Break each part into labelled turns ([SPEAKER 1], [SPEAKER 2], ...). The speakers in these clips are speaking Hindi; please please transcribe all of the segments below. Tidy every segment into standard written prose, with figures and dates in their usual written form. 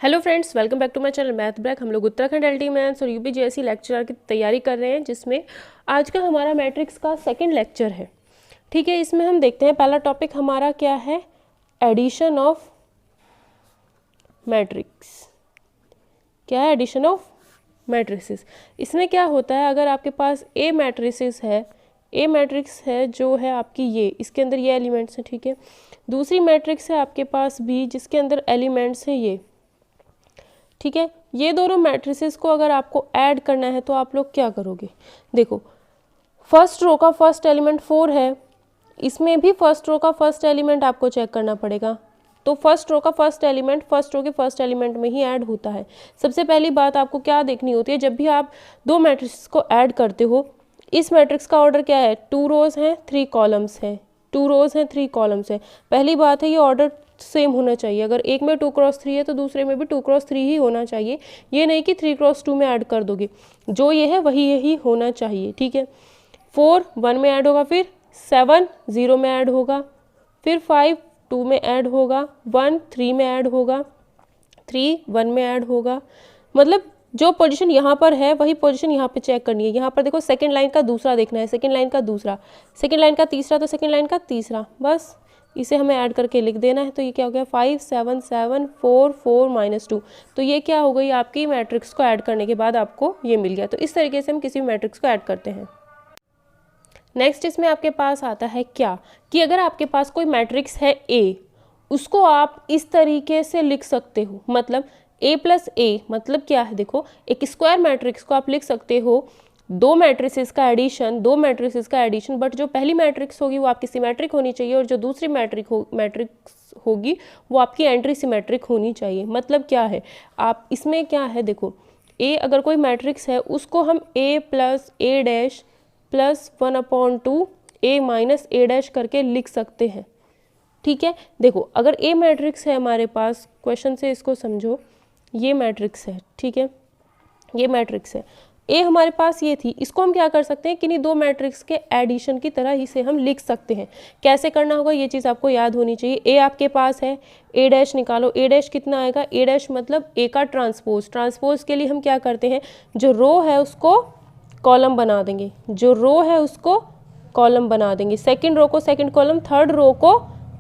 [SPEAKER 1] Hello friends, welcome back to my channel math break. हम लोग उत्तराखंड एलटी मैथ्स और यूपीजेएससी लेक्चर की तैयारी कर रहे हैं, जिसमें आज का हमारा मैट्रिक्स का सेकंड लेक्चर है। ठीक है, इसमें हम देखते हैं पहला टॉपिक हमारा क्या है, एडिशन ऑफ मैट्रिक्स। क्या है एडिशन ऑफ मैट्रिसेस। इसमें क्या होता है, अगर आपके पास ए मैट्रिसेस है, ए मैट्रिक्स है जो है आपकी ये, इसके अंदर ये एलिमेंट्स हैं। ठीक है, दूसरी मैट्रिक्स है आपके पास बी, जिसके अंदर एलिमेंट्स हैं ये। ठीक है, ये दोनों मैट्रिसेस को अगर आपको ऐड करना है तो आप लोग क्या करोगे। देखो, फर्स्ट रो का फर्स्ट एलिमेंट 4 है, इसमें भी फर्स्ट रो का फर्स्ट एलिमेंट आपको चेक करना पड़ेगा। तो फर्स्ट रो का फर्स्ट एलिमेंट फर्स्ट रो के फर्स्ट एलिमेंट में ही ऐड होता है। सबसे पहली बात आपको क्या देखनी होती है, जब भी आप दो मैट्रिक्स को ऐड करते हो, इस मैट्रिक्स का ऑर्डर क्या है, 2 रोज हैं 3 कॉलम्स हैं, 2 रोज हैं 3 कॉलम्स हैं। पहली बात है ये ऑर्डर सेम होना चाहिए। अगर एक में 2x3 है तो दूसरे में भी 2x3 ही होना चाहिए। ये नहीं कि 3x2 में ऐड कर दोगे, जो ये है वही यही होना चाहिए। ठीक है, 4 1 में ऐड होगा, फिर 7 0 में ऐड होगा, फिर 5 2 में ऐड होगा, 1 3 में ऐड होगा, 3 1 में ऐड होगा। मतलब जो पोजीशन यहाँ पर है वही पोजीशन यहाँ पे चेक करनी है। यहाँ पर देखो, सेकंड लाइन का दूसरा देखना है, सेकंड लाइन का दूसरा, सेकंड लाइन का तीसरा, तो सेकंड लाइन का तीसरा, बस इसे हमें ऐड करके लिख देना है। तो ये क्या हो गया, 5 7 7 4 4 -2। तो ये क्या हो गई, आपकी मैट्रिक्स को ऐड करने के बाद आपको ये मिल गया। तो इस तरीके से हम किसी भी मैट्रिक्स को ऐड करते हैं। नेक्स्ट इसमें आपके पास आता है क्या, कि अगर आपके पास कोई मैट्रिक्स है ए, उसको आप इस तरीके से लिख सकते हो। मतलब a + a मतलब क्या है, देखो एक स्क्वायर मैट्रिक्स को आप लिख सकते हो दो मैट्रिसेस का एडिशन, दो मैट्रिसेस का एडिशन, बट जो पहली मैट्रिक्स होगी वो आपकी सिमेट्रिक होनी चाहिए, और जो दूसरी मैट्रिक्स होगी वो आपकी एंट्री सिमेट्रिक होनी चाहिए। मतलब क्या है, आप इसमें क्या है, देखो a अगर कोई मैट्रिक्स है उसको हम a + a' + 1/2 a - a' करके लिख सकते हैं। ठीक है, देखो अगर ए मैट्रिक्स है हमारे पास, क्वेश्चन से इसको समझो, ये मैट्रिक्स है। ठीक है, ये मैट्रिक्स है, ए हमारे पास ये थी, इसको हम क्या कर सकते हैं, किन्हीं दो मैट्रिक्स के एडिशन की तरह ही से हम लिख सकते हैं। कैसे करना होगा ये चीज़ आपको याद होनी चाहिए। ए आपके पास है, a' निकालो, a' कितना आएगा, a' मतलब ए का ट्रांसपोज। ट्रांसपोज के लिए हम क्या करते हैं, जो रो है उसको कॉलम बना देंगे, जो रो है उसको कॉलम बना देंगे, सेकेंड रो को सेकेंड कॉलम, थर्ड रो को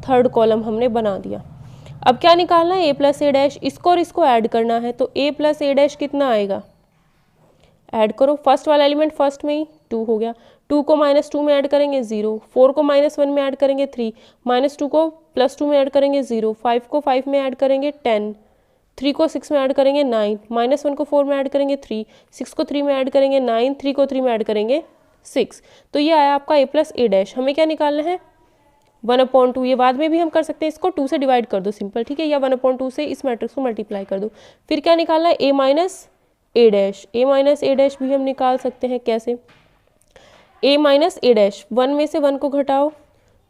[SPEAKER 1] थर्ड कॉलम हमने बना दिया। अब क्या निकालना है, a + a', इसको और इसको ऐड करना है। तो a + a' कितना आएगा, ऐड करो, फर्स्ट वाला एलिमेंट फर्स्ट में ही 2 हो गया, 2 को -2 में ऐड करेंगे 0, 4 को -1 में ऐड करेंगे 3, -2 को +2 में ऐड करेंगे 0, 5 को 5 में ऐड करेंगे 10, 3 को 6 में ऐड करेंगे 9, -1 को 4 में ऐड करेंगे 3, 6 को 3 में ऐड करेंगे 9, 3 को 3 में ऐड करेंगे 6। तो ये आया आपका a + a'। हमें क्या निकालना है, 1/2। ये बाद में भी हम कर सकते हैं, इसको 2 से डिवाइड कर दो सिंपल। ठीक है, या 1/2 से इस मैट्रिक्स को मल्टीप्लाई कर दो। फिर क्या निकालना है, a - a' भी हम निकाल सकते हैं। कैसे, a - a', 1 में से 1 को घटाओ,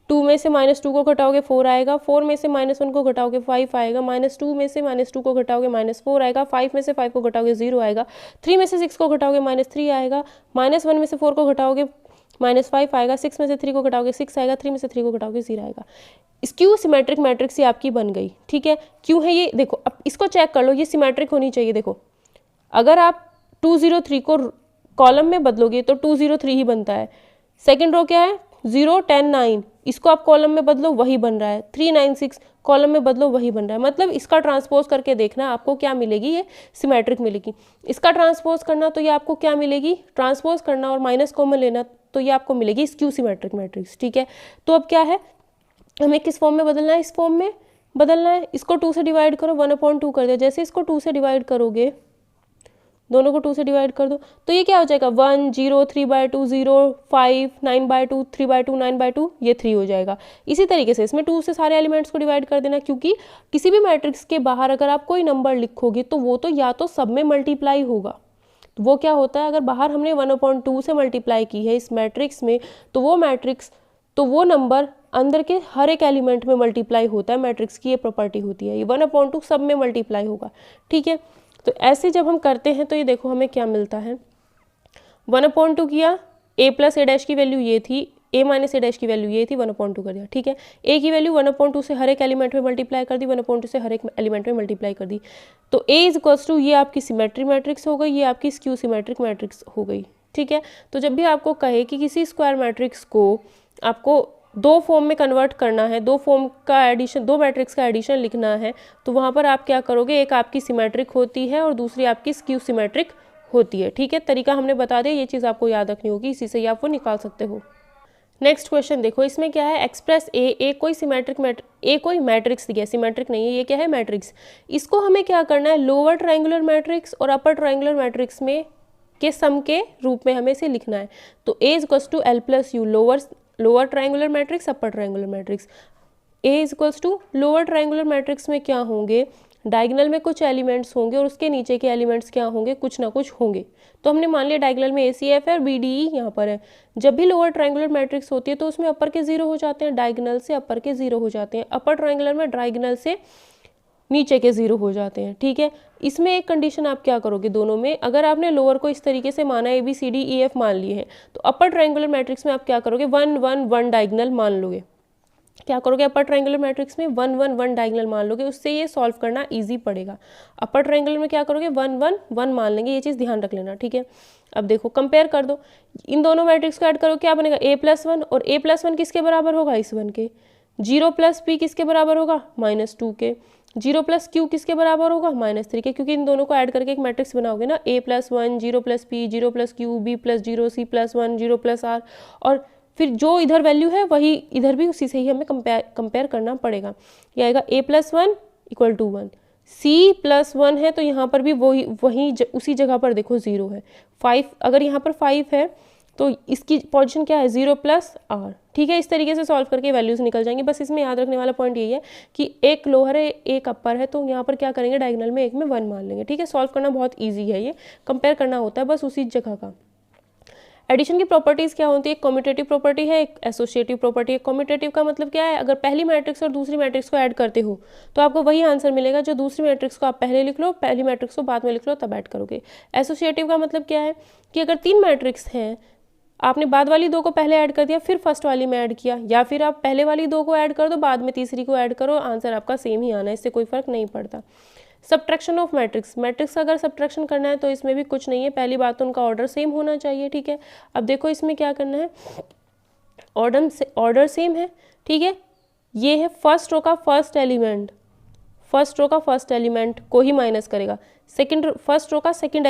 [SPEAKER 1] 2 में से -2 को घटाओगे 4 आएगा, 4 में से -1 को घटाओगे 5 आएगा, -2 में से -2 को घटाओगे -4 आएगा, 5 में से 5 को घटाओगे 0 आएगा, 3 में से 6 को घटाओगे -3 आएगा, -1 में से 4 को घटाओगे -5 आएगा, 6 में से 3 को घटाओगे 6 आएगा, 3 में से 3 को घटाओगे 0 आएगा। स्क्यू सिमेट्रिक मैट्रिक्स ये आपकी बन गई। ठीक है, क्यों है ये, देखो अब इसको चेक कर लो, ये सिमेट्रिक होनी चाहिए। देखो अगर आप 2 0 3 को कॉलम में बदलोगे तो 2 0 3 ही बनता है। सेकेंड रो क्या है, 0 10 9, इसको आप कॉलम में बदलो वही बन रहा है। 3 9 6 कॉलम में बदलो वही बन रहा है। मतलब इसका ट्रांसपोज करके देखना आपको क्या मिलेगी, ये सिमेट्रिक मिलेगी। इसका ट्रांसपोज करना तो ये आपको क्या मिलेगी, ट्रांसपोज करना और माइनस कॉमन लेना तो ये आपको मिलेगी स्क्यू सिमेट्रिक मैट्रिक्स। ठीक है, तो अब क्या है, हमें किस फॉर्म में बदलना है, इस फॉर्म में बदलना है। इसको 2 से डिवाइड करो, 1/2 कर दिया। जैसे इसको 2 से डिवाइड करोगे, दोनों को 2 से डिवाइड कर दो, तो ये क्या हो जाएगा, 1 0 3/2 0 5 9/2 3/2 9/2, ये 3 हो जाएगा। इसी तरीके से इसमें 2 से सारे एलिमेंट्स को डिवाइड कर देना, क्योंकि किसी भी मैट्रिक्स के बाहर अगर आप कोई नंबर लिखोगे तो वो तो या तो सब में मल्टीप्लाई होगा। तो वो क्या होता है, अगर बाहर हमने 1/2 से मल्टीप्लाई की है इस मैट्रिक्स में, तो वो मैट्रिक्स, तो वो नंबर अंदर के हर एक एलिमेंट में मल्टीप्लाई होता है। मैट्रिक्स की ये प्रॉपर्टी होती है, ये 1/2 सब में मल्टीप्लाई होगा। ठीक है, तो ऐसे जब हम करते हैं तो ये देखो हमें क्या मिलता है, 1/2 किया, a + a' की वैल्यू ये थी, a माइनस ए डैश की वैल्यू ये थी, 1/2 कर दिया, ठीक है। a की वैल्यू 1/2 से हर एक एलिमेंट में मल्टीप्लाई कर दी, 1/2 से हर एक एलिमेंट में मल्टीप्लाई कर दी। तो a इज इक्वल्स टू, ये आपकी सिमेट्री मैट्रिक्स हो गई, ये आपकी स्क्यू सिमेट्रिक मैट्रिक्स हो गई, ठीक है। तो जब भी आपको कहे कि किसी स्क्वायर मैट्रिक्स को आपको दो फॉर्म में कन्वर्ट करना है, दो फॉर्म का एडिशन, दो मैट्रिक्स का एडिशन लिखना है, तो वहाँ पर आप क्या करोगे, एक आपकी सिमेट्रिक होती है और दूसरी आपकी स्क्यू सिमेट्रिक होती है, ठीक है। तरीका हमने बता दिया, ये चीज़ आपको याद रखनी होगी, इसी से ही आप वो निकाल सकते हो। नेक्स्ट क्वेश्चन देखो, इसमें क्या है, एक्सप्रेस ए कोई सिमेट्रिक ए कोई मैट्रिक्स दिया, सिमेट्रिक नहीं है, ये क्या है, मैट्रिक्स। इसको हमें क्या करना है, लोअर ट्रायंगुलर मैट्रिक्स और अपर ट्रायंगुलर मैट्रिक्स में के सम के रूप में हमें इसे लिखना है। तो A is equals to L plus U, lower triangular matrix, upper triangular matrix. A is equals to lower triangular matrix में क्या होंगे, डायगोनल में कुछ एलिमेंट्स होंगे और उसके नीचे के एलिमेंट्स क्या होंगे, कुछ ना कुछ होंगे। तो हमने मान लिया डायगोनल में ACF है और BDE यहाँ पर है। जब भी लोअर ट्रायंगुलर मैट्रिक्स होती है तो उसमें अपर के 0 हो जाते हैं, डायगोनल से अपर के 0 हो जाते हैं, अपर ट्रायंगुलर में डायगोनल से नीचे के 0 हो जाते हैं, ठीक है। इसमें एक कंडीशन आप क्या करोगे, दोनों में अगर आपने लोअर को इस तरीके से माना, ABCDEF मान लिए हैं, तो अपर ट्रायंगुलर मैट्रिक्स में आप क्या करोगे, 1 1 1 डायगोनल मान लोगे। क्या करोगे, अपर ट्रायंगुलर मैट्रिक्स में 1 1 1 डायगोनल मान लोगे, उससे ये सॉल्व करना इजी पड़ेगा। अपर ट्रायंगुलर में क्या करोगे, 1 1 1 मान लेंगे, ये चीज़ ध्यान रख लेना, ठीक है। अब देखो कंपेयर कर दो, इन दोनों मैट्रिक्स को ऐड करो, क्या बनेगा, a+1, और a+1 किसके बराबर होगा, इस 1 के। 0 + p किसके बराबर होगा, -2 के। 0 + q किसके बराबर होगा, -3 के, क्योंकि इन दोनों को ऐड करके एक मैट्रिक्स बनाओगे ना, a+1 0 + p 0 + q b + 0 c + 1 0 + r, और फिर जो इधर वैल्यू है वही इधर भी उसी से ही हमें कंपेयर करना पड़ेगा। ये आएगा a+1 = 1, c+1 है तो यहाँ पर भी वही उसी जगह पर देखो 0 है। 5, अगर यहाँ पर 5 है तो इसकी पोजीशन क्या है, 0 + r, ठीक है। इस तरीके से सॉल्व करके वैल्यूज निकल जाएंगी। बस इसमें याद रखने वाला पॉइंट यही है कि एक लोअर है एक अपर है, तो यहाँ पर क्या करेंगे, डायगोनल में एक में 1 मान लेंगे, ठीक है। सॉल्व करना बहुत ईजी है, ये कंपेयर करना होता है बस उसी जगह का। एडिशन की प्रॉपर्टीज़ क्या होती है, एक कम्यूटेटिव प्रॉपर्टी है, एक एसोसिएटिव प्रॉपर्टी है। कम्यूटेटिव का मतलब क्या है, अगर पहली मैट्रिक्स और दूसरी मैट्रिक्स को ऐड करते हो तो आपको वही आंसर मिलेगा जो दूसरी मैट्रिक्स को आप पहले लिख लो, पहली मैट्रिक्स को बाद में लिख लो, तब ऐड करोगे। एसोसिएटिव का मतलब क्या है कि अगर 3 मैट्रिक्स हैं, आपने बाद वाली 2 को पहले ऐड कर दिया फिर फर्स्ट वाली में ऐड किया, या फिर आप पहले वाली 2 को ऐड कर दो बाद में तीसरी को ऐड करो, आंसर आपका सेम ही आना है, इससे कोई फर्क नहीं पड़ता। सब्ट्रैक्शन ऑफ मैट्रिक्स का अगर सब्ट्रैक्शन करना है तो इसमें भी कुछ नहीं है, पहली बात तो उनका ऑर्डर सेम होना चाहिए, ठीक है। अब देखो इसमें क्या करना है, ऑर्डर सेम है, ठीक है। ये है फर्स्ट रो का फर्स्ट एलिमेंट को ही माइनस करेगा, फर्स्ट रो का सेकंड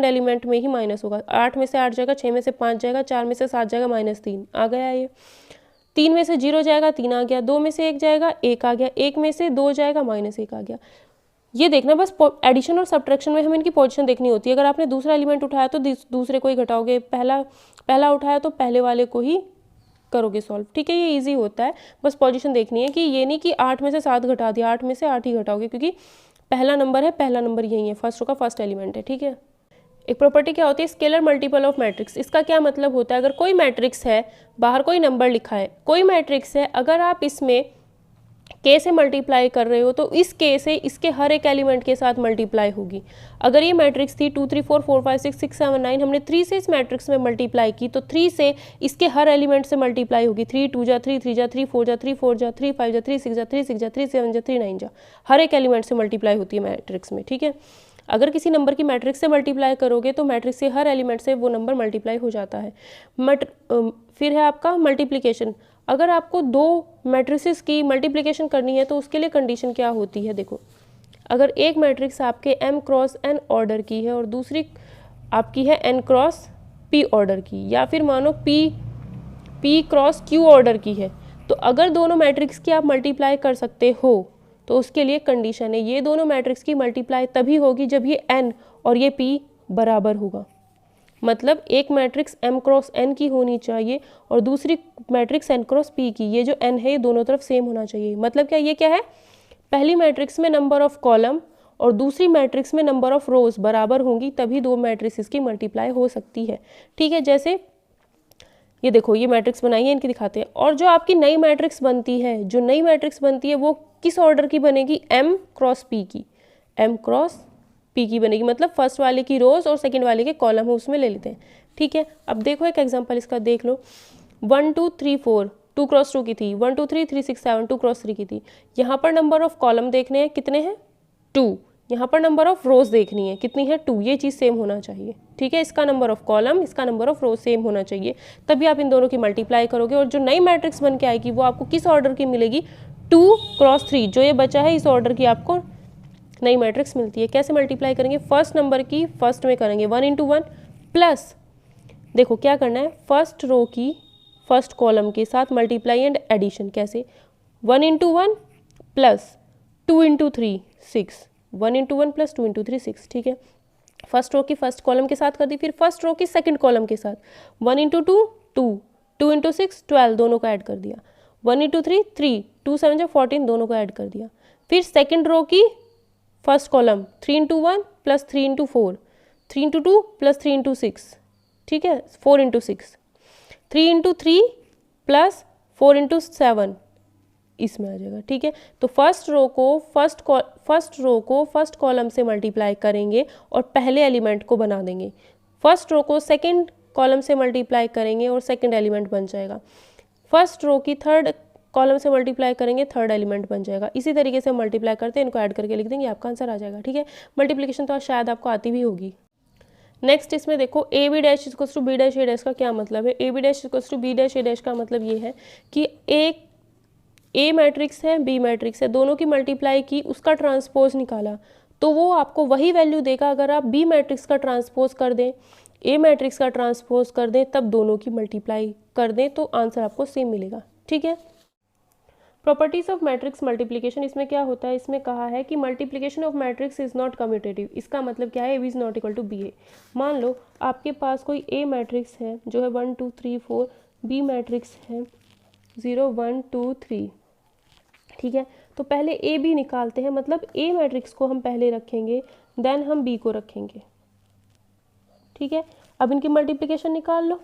[SPEAKER 1] एलिमेंट में ही माइनस होगा। 8 में से 8 जाएगा, 6 में से 5 जाएगा, 4 में से 7 जाएगा, -3 आ गया। ये 3 में से 0 जाएगा, 3 आ गया, 2 में से 1 जाएगा, 1 आ गया, 1 में से 2 जाएगा, -1 आ गया। ये देखना बस एडिशन और सब्ट्रैक्शन में हमें इनकी पोजीशन देखनी होती है। अगर आपने दूसरा एलिमेंट उठाया तो दूसरे को ही घटाओगे, पहला उठाया तो पहले वाले को ही करोगे सॉल्व, ठीक है। ये इजी होता है, बस पोजीशन देखनी है कि ये नहीं कि 8 में से 7 घटा दिया, 8 में से 8 ही घटाओगे, क्योंकि पहला नंबर यही है, फर्स्ट रो का फर्स्ट एलिमेंट है, ठीक है। एक प्रॉपर्टी क्या होती है, स्केलर मल्टीपल ऑफ मैट्रिक्स। इसका क्या मतलब होता है, अगर कोई मैट्रिक्स है, बाहर कोई नंबर लिखा है, कोई मैट्रिक्स है, अगर आप इसमें k से मल्टीप्लाई कर रहे हो तो इस k से इसके हर एक एलिमेंट के साथ मल्टीप्लाई होगी। अगर ये मैट्रिक्स थी 2 3 4 4 5 6 6 7 9, हमने 3 से इस मैट्रिक्स में मल्टीप्लाई की तो 3 से इसके हर एलिमेंट से मल्टीप्लाई होगी। 3 2 जा 3 3 जा 3 4 जा 3 4 जा 3 5 जा 3 6 जा 3 6 जा 3 7 जा 3 9 जा, हर एक एलिमेंट से मल्टीप्लाई होती है मैट्रिक्स में, ठीक है। अगर किसी नंबर की मैट्रिक्स से मल्टीप्लाई करोगे तो मैट्रिक्स से हर एलिमेंट से वो नंबर मल्टीप्लाई हो जाता है। फिर है आपका मल्टीप्लिकेशन। अगर आपको 2 मैट्रिसेस की मल्टीप्लिकेशन करनी है तो उसके लिए कंडीशन क्या होती है, देखो अगर एक मैट्रिक्स आपके m क्रॉस n ऑर्डर की है और दूसरी आपकी है n क्रॉस p ऑर्डर की, या फिर मानो p क्रॉस q ऑर्डर की है, तो अगर दोनों मैट्रिक्स की आप मल्टीप्लाई कर सकते हो तो उसके लिए कंडीशन है ये दोनों मैट्रिक्स की मल्टीप्लाई तभी होगी जब ये n और ये p बराबर होगा। मतलब एक मैट्रिक्स m क्रॉस n की होनी चाहिए और दूसरी मैट्रिक्स n क्रॉस p की, ये जो n है ये दोनों तरफ सेम होना चाहिए। मतलब क्या, ये क्या है, पहली मैट्रिक्स में नंबर ऑफ कॉलम और दूसरी मैट्रिक्स में नंबर ऑफ रोज बराबर होंगी, तभी 2 मैट्रिक्स की मल्टीप्लाई हो सकती है, ठीक है। जैसे ये देखो ये मैट्रिक्स बनाई है, इनकी दिखाते हैं। और जो आपकी नई मैट्रिक्स बनती है, वो किस ऑर्डर की बनेगी, m क्रॉस p की बनेगी। मतलब फर्स्ट वाले की रोज और सेकंड वाले के कॉलम है उसमें ले लेते हैं, ठीक है। अब देखो एक एग्जांपल इसका देख लो। 1 2 3 4 2 क्रॉस 2 की थी, 1 2 3 3 6 7 2 क्रॉस 3 की थी। यहाँ पर नंबर ऑफ कॉलम देखने हैं, कितने हैं 2। यहाँ पर नंबर ऑफ रोज देखनी है, कितनी है 2। ये चीज़ सेम होना चाहिए, ठीक है। इसका नंबर ऑफ कॉलम, इसका नंबर ऑफ रोज सेम होना चाहिए, तभी आप इन दोनों की मल्टीप्लाई करोगे और जो नई मैट्रिक्स बन के आएगी वो आपको किस ऑर्डर की मिलेगी, 2 क्रॉस 3। जो ये बचा है इस ऑर्डर की आपको नई मैट्रिक्स मिलती है। कैसे मल्टीप्लाई करेंगे, फर्स्ट नंबर की फर्स्ट में करेंगे 1 × 1 प्लस, देखो क्या करना है, फर्स्ट रो की फर्स्ट कॉलम के साथ मल्टीप्लाई एंड एडिशन। कैसे, 1 × 1 प्लस 2 × 3 6, 1 × 1 प्लस 2 × 3 6, ठीक है। फर्स्ट रो की फर्स्ट कॉलम के साथ कर दी, फिर फर्स्ट रो की सेकंड कॉलम के साथ 1 × 2 2, 2 × 6 12, दोनों को ऐड कर दिया। 1 × 3 3, 2 7 14, दोनों को ऐड कर दिया। फिर सेकंड रो की फर्स्ट कॉलम 3 × 1 प्लस 3 × 4, 3 × 2 प्लस 3 × 6, ठीक है, 4 × 6, 3 × 3 प्लस 4 × 7 इसमें आ जाएगा, ठीक है। तो फर्स्ट रो को फर्स्ट कॉलम से मल्टीप्लाई करेंगे और पहले एलिमेंट को बना देंगे। फर्स्ट रो को सेकंड कॉलम से मल्टीप्लाई करेंगे और सेकंड एलिमेंट बन जाएगा। फर्स्ट रो की थर्ड कॉलम से मल्टीप्लाई करेंगे, थर्ड एलिमेंट बन जाएगा। इसी तरीके से मल्टीप्लाई करते हैं, इनको ऐड करके लिख देंगे, आपका आंसर आ जाएगा, ठीक है। मल्टीप्लिकेशन तो शायद आपको आती भी होगी। नेक्स्ट इसमें देखो A B dash equals to B dash A dash का क्या मतलब है। A B dash equals to B dash A dash का मतलब ये है कि एक ए मैट्रिक्स है, बी मैट्रिक्स है, दोनों की मल्टीप्लाई की, उसका ट्रांसपोज निकाला, तो वो आपको वही वैल्यू देगा अगर आप बी मैट्रिक्स का ट्रांसपोज कर दें, ए मैट्रिक्स का ट्रांसपोज कर दें, तब दोनों की मल्टीप्लाई कर दें तो आंसर आपको सेम मिलेगा, ठीक है। प्रॉपर्टीज ऑफ मैट्रिक्स मल्टीप्लिकेशन, इसमें क्या होता है, इसमें कहा है कि multiplication of matrix is not commutative. इसका मतलब क्या है, A B is not equal to B A. मान लो आपके पास कोई ए मैट्रिक्स है जो है 1 2 3 4, बी मैट्रिक्स है 0 1 2 3, ठीक है। तो पहले ए बी निकालते हैं, मतलब ए मैट्रिक्स को हम पहले रखेंगे, देन हम बी को रखेंगे, ठीक है। अब इनकी मल्टीप्लिकेशन निकाल लो,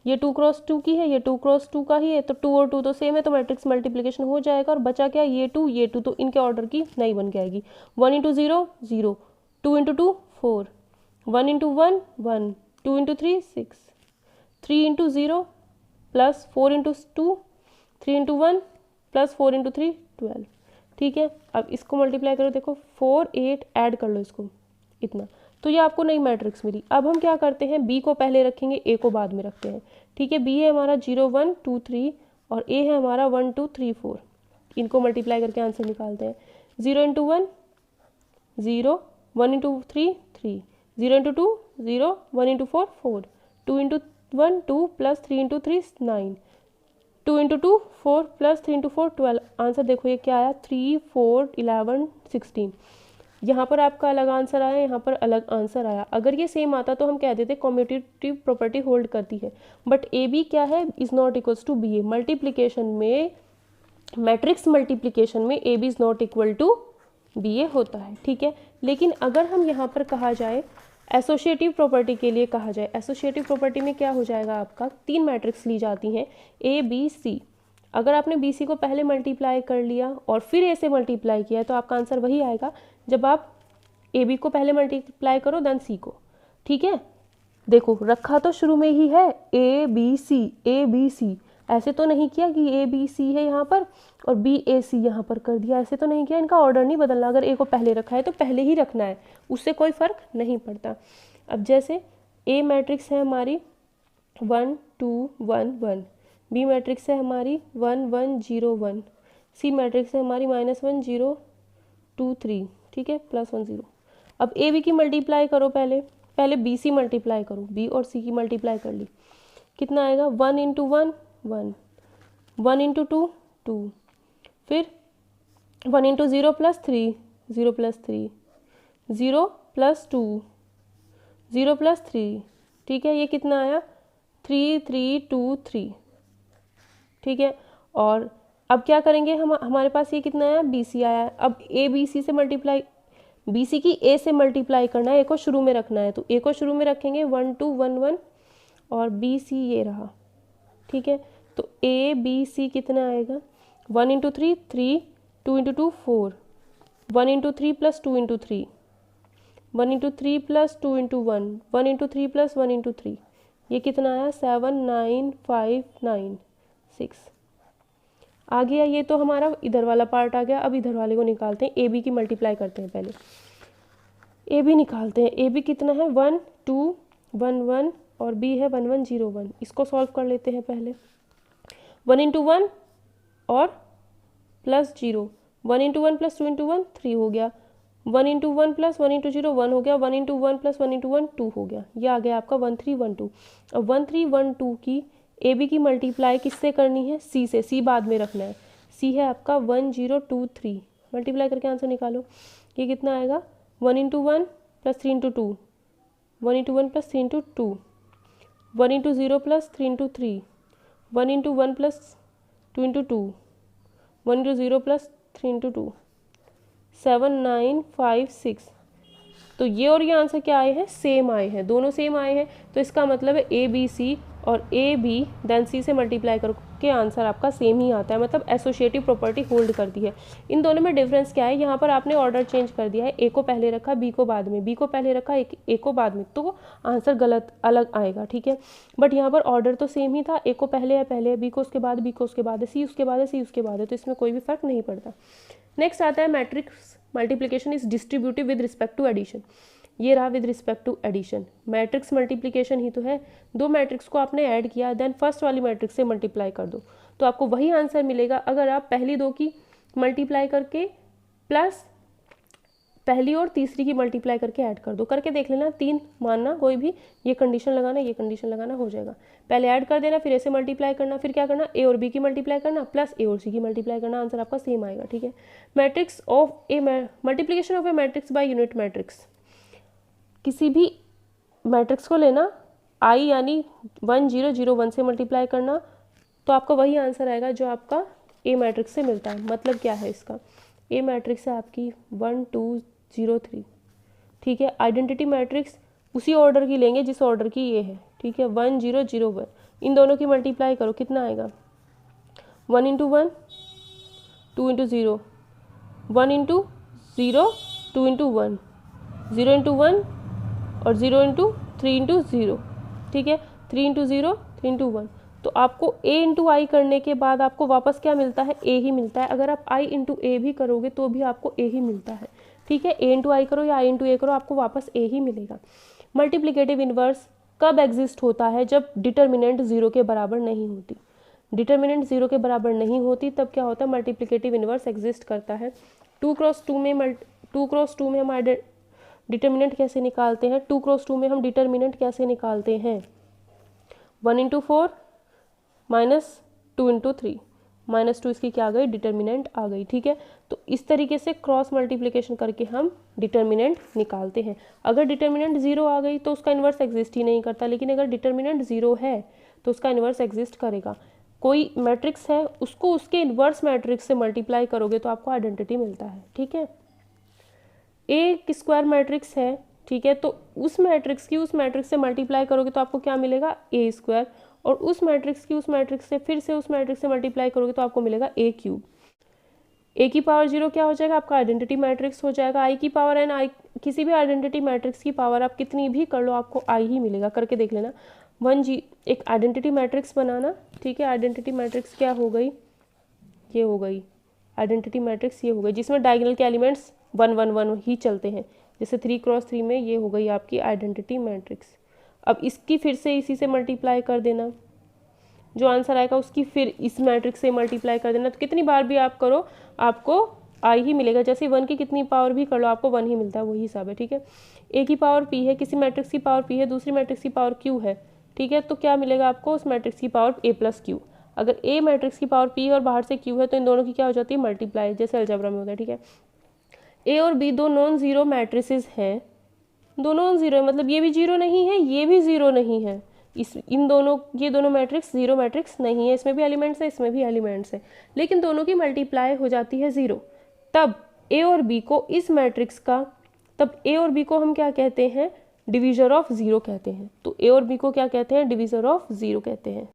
[SPEAKER 1] ये 2 क्रॉस 2 की है, ये 2 क्रॉस 2 का ही है, तो 2 और 2 तो सेम है, तो मैट्रिक्स मल्टीप्लिकेशन हो जाएगा। और बचा क्या, ये 2, तो इनके ऑर्डर की नई बन के आएगी। 1 × 0 0, 2 × 2 4, 1 × 1 1, 2 × 3 6, 3 × 0 प्लस 4 × 2, 3 × 1 प्लस 4 × 3 12, ठीक है। अब इसको मल्टीप्लाई करो, देखो 4 8 ऐड कर लो इसको, इतना, तो ये आपको नई मैट्रिक्स मिली। अब हम क्या करते हैं, बी को पहले रखेंगे, ए को बाद में रखते हैं, ठीक है। बी है हमारा 0 1 2 3 और ए है हमारा 1 2 3 4। इनको मल्टीप्लाई करके आंसर निकालते हैं। 0 × 1 0, 1 × 3 3, 0 × 2 0, 1 × 4 4, 2 × 1 2 प्लस 3 × 3 9, 2 × 2 4 प्लस 3 × 4 12। आंसर देखो ये क्या आया, 3 4 11 16। यहाँ पर आपका अलग आंसर आया, यहाँ पर अलग आंसर आया। अगर ये सेम आता तो हम कह देते कम्यूटेटिव प्रॉपर्टी होल्ड करती है, बट ए बी क्या है, is not equals to B A. Multiplication में, मैट्रिक्स मल्टीप्लिकेशन में A B is not equal to B A होता है, ठीक है। लेकिन अगर हम यहाँ पर कहा जाए एसोसिएटिव प्रॉपर्टी के लिए कहा जाए, एसोसिएटिव प्रॉपर्टी में क्या हो जाएगा, आपका 3 मैट्रिक्स ली जाती हैं ए बी सी। अगर आपने बी सी को पहले मल्टीप्लाई कर लिया और फिर ए से मल्टीप्लाई किया तो आपका आंसर वही आएगा जब आप ए बी को पहले मल्टीप्लाई करो देन सी को, ठीक है। देखो रखा तो शुरू में ही है ए बी सी, ऐसे तो नहीं किया कि ए बी सी है यहाँ पर और बी ए सी यहाँ पर कर दिया, ऐसे तो नहीं किया। इनका ऑर्डर नहीं बदलना, अगर ए को पहले रखा है तो पहले ही रखना है, उससे कोई फ़र्क नहीं पड़ता। अब जैसे ए मैट्रिक्स है हमारी 1 2 1 1, बी मैट्रिक्स है हमारी 1 1 0 1, सी मैट्रिक्स है हमारी -1 0 2 3, ठीक है, +1 0। अब ए बी की मल्टीप्लाई करो, पहले बी सी मल्टीप्लाई करो, बी और सी की मल्टीप्लाई कर ली, कितना आएगा, 1 × 1 1, 1 × 2 2, फिर 1 × 0 + 3 0 + 3, 0 + 2 0 + 3, ठीक है। ये कितना आया, 3 3 2 3, ठीक है। और अब क्या करेंगे, हमारे पास ये कितना आया, बी सी आया। अब ए बी सी से मल्टीप्लाई, बी सी की ए से मल्टीप्लाई करना है, ए को शुरू में रखना है, तो ए को शुरू में रखेंगे 1 2 1 1 और बी सी ये रहा, ठीक है। तो ए बी सी कितना आएगा, 1 × 3 3, 2 × 2 4, 1 × 3 + 2 × 3, 1 × 3 + 2 × 1, 1 × 3 + 1 × 3, ये कितना आया 79596 आ गया। ये तो हमारा इधर वाला पार्ट आ गया। अब इधर वाले को निकालते हैं, ए बी की मल्टीप्लाई करते हैं। पहले ए बी निकालते हैं। ए बी कितना है 1 2 1 1 और बी है 1 1 0 1। इसको सॉल्व कर लेते हैं पहले। 1 इंटू 1 और प्लस 0, 1 इंटू 1 प्लस 2 इंटू 1 3 हो गया। 1 इंटू 1 प्लस 1 इंटू 0 1 हो गया। 1 इंटू 1 प्लस 1 इंटू 1 2 हो गया। ये आ गया आपका 1 3 1 2। अब 1 3 1 2 की ए बी की मल्टीप्लाई किससे करनी है, सी से। सी बाद में रखना है। सी है आपका 1 0 2 3। मल्टीप्लाई करके आंसर निकालो। ये कितना आएगा 1 into 1 plus 3 into 2, 1 into 1 plus 3 into 2, 1 into 0 plus 3 into 3, 1 into 1 plus 2 into 2, 1 into 0 plus 3 into 2, 7956। तो ये और ये आंसर क्या आए हैं, सेम आए हैं, दोनों सेम आए हैं। तो इसका मतलब है ए बी सी और ए बी देन सी से मल्टीप्लाई करके आंसर आपका सेम ही आता है, मतलब एसोसिएटिव प्रॉपर्टी होल्ड करती है। इन दोनों में डिफरेंस क्या है, यहाँ पर आपने ऑर्डर चेंज कर दिया है, ए को पहले रखा बी को बाद में, बी को पहले रखा ए को बाद में, तो आंसर गलत अलग आएगा, ठीक है। बट यहाँ पर ऑर्डर तो सेम ही था, ए को पहले है पहले, बी को उसके बाद, बी को उसके बाद है, सी उसके बाद है, सी उसके बाद है, तो इसमें कोई भी फर्क नहीं पड़ता। नेक्स्ट आता है matrix multiplication is distributive with respect to addition. ये रहा with respect to addition. Matrix multiplication ही तो है, दो मैट्रिक्स को आपने ऐड किया, देन फर्स्ट वाली मैट्रिक्स से मल्टीप्लाई कर दो तो आपको वही आंसर मिलेगा। अगर आप पहली दो की मल्टीप्लाई करके प्लस पहली और तीसरी की मल्टीप्लाई करके ऐड कर दो, करके देख लेना, 3 मानना कोई भी, ये कंडीशन लगाना, ये कंडीशन लगाना, हो जाएगा। पहले ऐड कर देना, फिर ऐसे मल्टीप्लाई करना, फिर क्या करना, ए और बी की मल्टीप्लाई करना प्लस ए और सी की मल्टीप्लाई करना, आंसर आपका सेम आएगा, ठीक है। Matrix of A multiplication of A matrix by unit matrix. किसी भी मैट्रिक्स को लेना, आई यानी 1 0 0 1 से मल्टीप्लाई करना, तो आपका वही आंसर आएगा जो आपका ए मैट्रिक्स से मिलता है। मतलब क्या है इसका, ए मैट्रिक्स है आपकी 1 2 0 3, ठीक है। आइडेंटिटी मैट्रिक्स उसी ऑर्डर की लेंगे जिस ऑर्डर की ये है, ठीक है। 1 0 0 1, इन दोनों की मल्टीप्लाई करो, कितना आएगा 1 into 1 2 into 0, 1 into 0 2 into 1, 0 into 1 और 0 इंटू 3 इंटू 0, ठीक है। 3 इंटू 0 3 इंटू 1, तो आपको a इंटू आई करने के बाद आपको वापस क्या मिलता है, a ही मिलता है। अगर आप i इंटू ए भी करोगे तो भी आपको a ही मिलता है, ठीक है। a इंटू आई करो या i इंटू ए करो, आपको वापस a ही मिलेगा। मल्टीप्लिकेटिव इन्वर्स कब एग्जिस्ट होता है, जब डिटर्मिनेंट 0 के बराबर नहीं होती। डिटर्मिनेंट 0 के बराबर नहीं होती तब क्या होता है, मल्टीप्लिकेटिव इन्वर्स एग्जिस्ट करता है। 2 क्रॉस 2 में हम डिटर्मिनेंट कैसे निकालते हैं, 2 क्रॉस 2 में हम डिटर्मिनेंट कैसे निकालते हैं, 1 इंटू 4 माइनस 2 इंटू 3, -2 इसकी क्या आ गई, डिटर्मिनेंट आ गई, ठीक है। तो इस तरीके से क्रॉस मल्टीप्लिकेशन करके हम डिटर्मिनेंट निकालते हैं। अगर डिटर्मिनेंट 0 आ गई तो उसका इन्वर्स एग्जिस्ट ही नहीं करता, लेकिन अगर डिटर्मिनेंट 0 है तो उसका इन्वर्स एग्जिस्ट करेगा। कोई मैट्रिक्स है, उसको उसके इन्वर्स मैट्रिक्स से मल्टीप्लाई करोगे तो आपको आइडेंटिटी मिलता है, ठीक है। एक स्क्वायर मैट्रिक्स है, ठीक है, तो उस मैट्रिक्स की उस मैट्रिक्स से मल्टीप्लाई करोगे तो आपको क्या मिलेगा, ए स्क्वायर, और उस मैट्रिक्स की उस मैट्रिक्स से फिर से उस मैट्रिक्स से मल्टीप्लाई करोगे तो आपको मिलेगा ए क्यूब। ए की पावर 0 क्या हो जाएगा, आपका आइडेंटिटी मैट्रिक्स हो जाएगा। आई की पावर एन, आई किसी भी आइडेंटिटी मैट्रिक्स की पावर आप कितनी भी कर लो आपको आई ही मिलेगा, करके देख लेना। 1 जी एक आइडेंटिटी मैट्रिक्स बनाना, ठीक है। आइडेंटिटी मैट्रिक्स क्या हो गई, ये हो गई आइडेंटिटी मैट्रिक्स, ये हो गई जिसमें डायगोनल के एलिमेंट्स 1 1 1 ही चलते हैं, जैसे 3 क्रॉस 3 में ये हो गई आपकी आइडेंटिटी मैट्रिक्स। अब इसकी फिर से इसी से मल्टीप्लाई कर देना, जो आंसर आएगा उसकी फिर इस मैट्रिक्स से मल्टीप्लाई कर देना। तो कितनी बार भी आप करो आपको आई ही मिलेगा, जैसे 1 की कितनी पावर भी कर लो आपको 1 ही मिलता है, वही हिसाब है, ठीक है। ए की पावर p है, किसी मैट्रिक्स की पावर p है, दूसरी मैट्रिक्स की पावर q है, ठीक है। तो क्या मिलेगा आपको, उस मैट्रिक्स की पावर a प्लस q। अगर a मैट्रिक्स की पावर p और बाहर से q है तो इन दोनों की क्या हो जाती है, मल्टीप्लाई, जैसे अलजेब्रा में होता है, ठीक है। a और b दो नॉन जीरो मैट्रिसेस हैं, दोनों नॉन जीरो है, मतलब ये भी जीरो नहीं है, ये भी जीरो नहीं है, इन दोनों ये दोनों मैट्रिक्स जीरो मैट्रिक्स नहीं है, इसमें भी एलिमेंट्स है इसमें भी एलिमेंट्स है, लेकिन दोनों की मल्टीप्लाई हो जाती है 0। तब a और b को इस मैट्रिक्स का, तब a और b को हम क्या कहते हैं, डिवीजर ऑफ 0 कहते हैं। तो a और b को क्या कहते हैं, डिवीजर ऑफ 0 कहते हैं।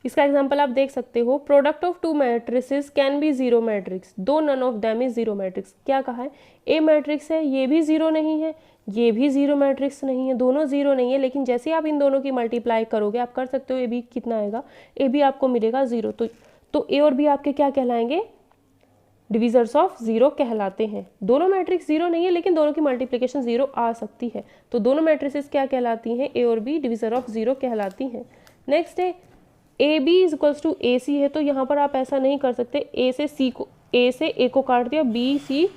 [SPEAKER 1] इसका एग्जांपल आप देख सकते हो, product of two matrices can be zero matrix though none of them is zero matrix. क्या कहा है, ए मैट्रिक्स है, ये भी जीरो नहीं है, ये भी जीरो मैट्रिक्स नहीं है, दोनों जीरो नहीं है, लेकिन जैसे आप इन दोनों की मल्टीप्लाई करोगे, आप कर सकते हो, ए बी कितना आएगा, ए बी आपको मिलेगा जीरो। तो ए और बी आपके क्या कहलाएंगे, डिविजर्स ऑफ जीरो कहलाते हैं। दोनों मैट्रिक्स जीरो नहीं है, लेकिन दोनों की मल्टीप्लिकेशन जीरो आ सकती है, तो दोनों मैट्रिसेस क्या कहलाती हैं, ए और बी डिविजर ऑफ जीरो कहलाती हैं। नेक्स्ट है A B is equals to A C है, तो यहाँ पर आप ऐसा नहीं कर सकते, ए से ए को काट दिया, बी सी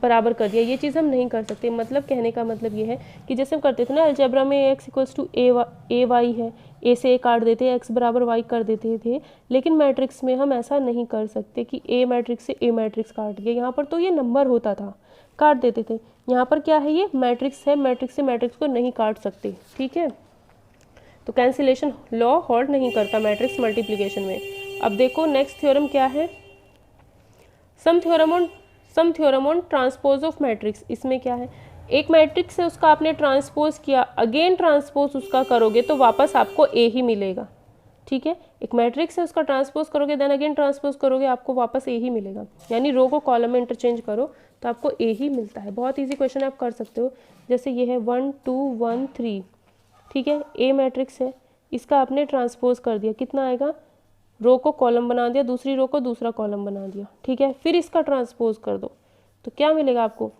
[SPEAKER 1] बराबर कर दिया, ये चीज़ हम नहीं कर सकते। मतलब कहने का मतलब ये है कि जैसे हम करते थे ना अलजेब्रा में, X equals to A Y है, ए से ए काट देते, एक्स बराबर वाई कर देते थे, लेकिन मैट्रिक्स में हम ऐसा नहीं कर सकते कि ए मैट्रिक्स से ए मैट्रिक्स काट दिया। यहाँ पर तो ये नंबर होता था, काट देते थे, यहाँ पर क्या है, ये मैट्रिक्स है, मैट्रिक्स से मैट्रिक्स को नहीं काट सकते, ठीक है। तो कैंसिलेशन लॉ होल्ड नहीं करता मैट्रिक्स मल्टीप्लिकेशन में। अब देखो नेक्स्ट थ्योरम क्या है, some theorem on transpose of matrix. इसमें क्या है, एक मैट्रिक्स है, उसका आपने ट्रांसपोज किया, अगेन ट्रांसपोज उसका करोगे तो वापस आपको ए ही मिलेगा, ठीक है। एक मैट्रिक्स है, उसका ट्रांसपोज करोगे, देन अगेन ट्रांसपोज करोगे, आपको वापस ए ही मिलेगा, यानी रो को कॉलम में इंटरचेंज करो तो आपको ए ही मिलता है। बहुत ईजी क्वेश्चन आप कर सकते हो, जैसे ये है 1 2 1 3, ठीक है, ए मैट्रिक्स है, इसका आपने ट्रांसपोज कर दिया, कितना आएगा, रो को कॉलम बना दिया, दूसरी रो को दूसरा कॉलम बना दिया, ठीक है, फिर इसका ट्रांसपोज कर दो तो क्या मिलेगा आपको,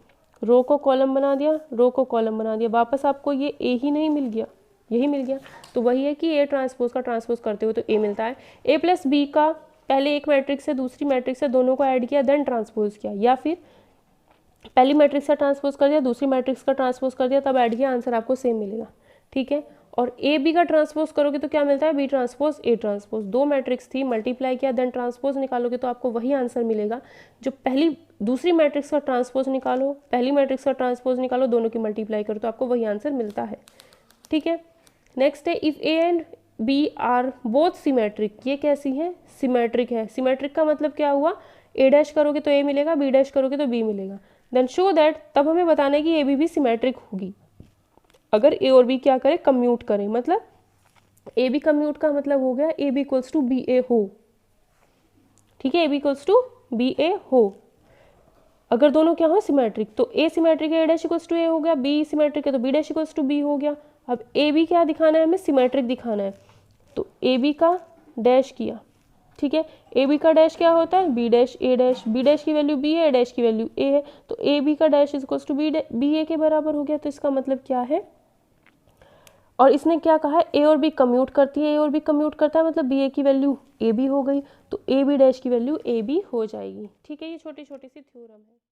[SPEAKER 1] रो को कॉलम बना दिया, रो को कॉलम बना दिया, वापस आपको ये ए ही नहीं मिल गया, यही मिल गया। तो वही है कि ए ट्रांसपोज का ट्रांसपोज करते हो तो ए मिलता है। ए प्लस बी का पहले एक मैट्रिक्स से दूसरी मैट्रिक्स से दोनों को ऐड किया, देन ट्रांसपोज किया, या फिर पहली मैट्रिक्स का ट्रांसपोज कर दिया, दूसरी मैट्रिक्स का ट्रांसपोज कर दिया, तब ऐड किया, आंसर आपको सेम मिलेगा, ठीक है। और ए बी का ट्रांसपोज करोगे तो क्या मिलता है, बी ट्रांसपोज ए ट्रांसपोज, दो मैट्रिक्स थी, मल्टीप्लाई किया, देन ट्रांसपोज निकालोगे तो आपको वही आंसर मिलेगा। जो दूसरी मैट्रिक्स का ट्रांसपोज निकालो, पहली मैट्रिक्स का ट्रांसपोज निकालो, दोनों की मल्टीप्लाई करो तो आपको वही आंसर मिलता है, ठीक है। नेक्स्ट है if A and B are both symmetric, ये कैसी है, सिमेट्रिक है। सिमेट्रिक का मतलब क्या हुआ, ए डैश करोगे तो ए मिलेगा, बी डैश करोगे तो बी मिलेगा, देन शो दैट, तब हमें बताना है कि ए बी भी सिमेट्रिक होगी अगर ए और बी क्या करे, कम्यूट करें। मतलब ए बी कम्यूट का मतलब हो गया A B equals to B A हो, ठीक है, A B equals to B A हो। अगर दोनों क्या हो, सिमेट्रिक, तो ए सिमेट्रिक है, A dash equals to A हो गया, बी सिमेट्रिक है तो B dash equals to B हो गया। अब ए बी क्या दिखाना है हमें, सिमेट्रिक दिखाना है, तो ए बी का डैश किया, ठीक है, ए बी का डैश क्या होता है, B dash A dash, B dash की वैल्यू बी है, ए डैश की वैल्यू ए है, तो ए बी का डैश इक्वल्स टू बी ए के बराबर हो गया। तो इसका मतलब क्या है, और इसने क्या कहा है, ए और बी कम्यूट करती है, ए और बी कम्यूट करता है मतलब बी ए की वैल्यू ए बी हो गई, तो ए बी डैश की वैल्यू ए बी हो जाएगी, ठीक है। ये छोटी छोटी सी थ्योरम है।